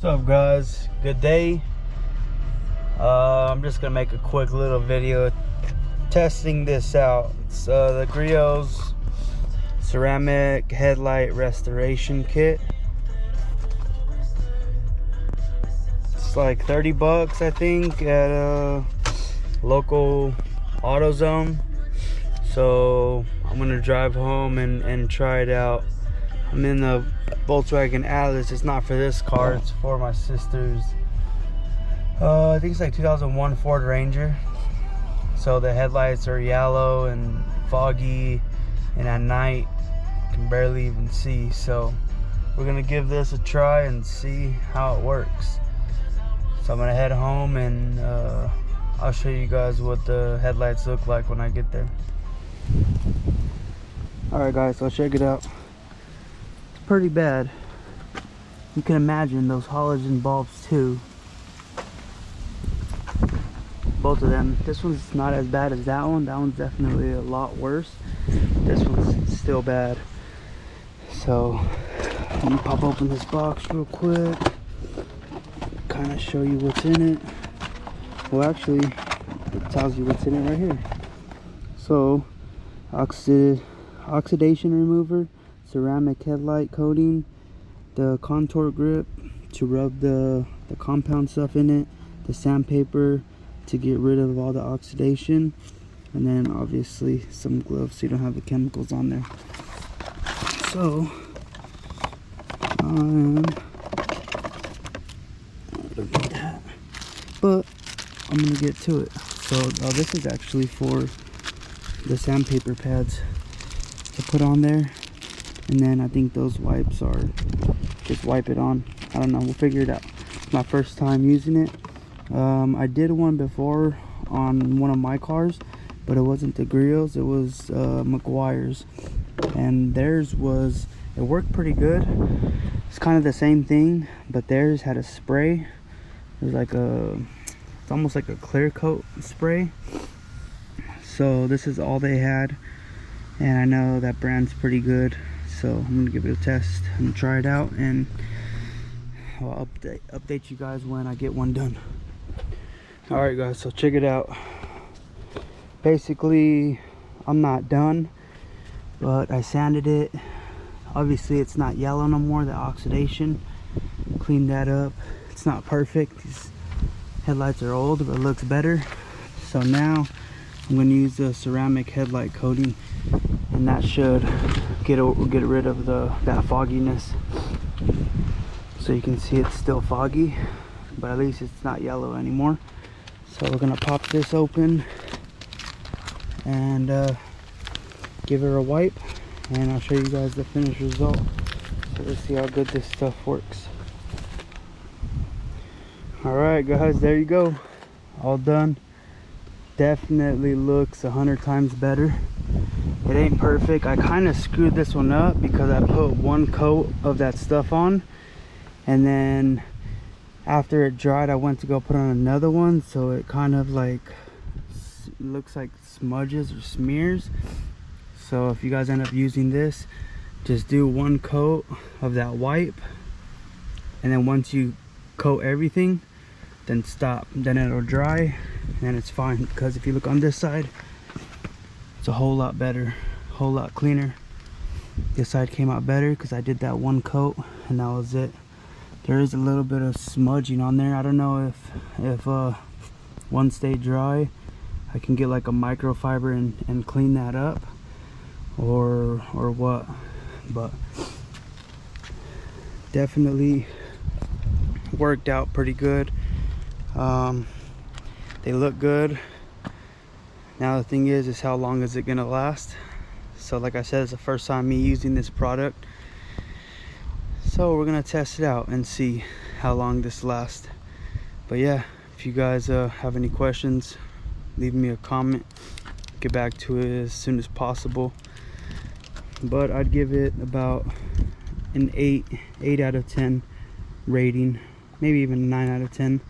What's up, guys? Good day. I'm just gonna make a quick little video testing this out. It's the Griot's ceramic headlight restoration kit. It's like 30 bucks, I think, at a local AutoZone. So I'm gonna drive home and try it out. I'm in the Volkswagen Atlas. It's not for this car, it's for my sister's I think it's like 2001 Ford Ranger. So the headlights are yellow and foggy, and at night you can barely even see. So we're gonna give this a try and see how it works. So I'm gonna head home and I'll show you guys what the headlights look like when I get there. Alright guys, so check it out. Pretty bad. You can imagine those halogen bulbs too. Both of them. This one's not as bad as that one. That one's definitely a lot worse. This one's still bad. So let me pop open this box real quick, kind of show you what's in it. Well, actually it tells you what's in it right here. So oxidation remover, ceramic headlight coating, the contour grip to rub the compound stuff in it, the sandpaper to get rid of all the oxidation, and then obviously some gloves so you don't have the chemicals on there. So but I'm gonna get to it. So this is actually for the sandpaper pads to put on there. And then I think those wipes are just wipe it on. I don't know, we'll figure it out. It's my first time using it. I did one before on one of my cars, but it wasn't the Griot's, it was McGuire's. And theirs it worked pretty good. It's kind of the same thing, but theirs had a spray. It was like it's almost like a clear coat spray. So this is all they had. And I know that brand's pretty good. So I'm gonna give it a test and try it out, and I'll update you guys when I get one done. Alright guys, so check it out. Basically I'm not done, but I sanded it. Obviously it's not yellow no more, the oxidation. Cleaned that up. It's not perfect. These headlights are old, but it looks better. So now I'm gonna use the ceramic headlight coating, and that should get rid of that fogginess. So you can see it's still foggy, but at least it's not yellow anymore. So we're gonna pop this open and give her a wipe, and I'll show you guys the finished result. So let's see how good this stuff works. Alright guys, there you go, all done. Definitely looks 100 times better. It ain't perfect. I kind of screwed this one up because I put one coat of that stuff on, and then after it dried I went to go put on another one, so it kind of like looks like smudges or smears. So if you guys end up using this, just do one coat of that wipe, and then once you coat everything, then stop. Then it'll dry and it's fine, because if you look on this side, it's a whole lot better, whole lot cleaner. This side came out better because I did that one coat and that was it. There is a little bit of smudging on there. I don't know if one stayed dry, I can get like a microfiber and clean that up, or what, but definitely worked out pretty good. They look good. Now the thing is how long is it gonna last? So like I said, it's the first time me using this product, so we're gonna test it out and see how long this lasts. But yeah, if you guys have any questions, leave me a comment, get back to it as soon as possible. But I'd give it about an 8 out of 10 rating, maybe even a 9 out of 10.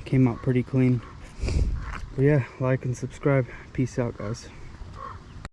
Came out pretty clean. But yeah, like and subscribe. Peace out guys.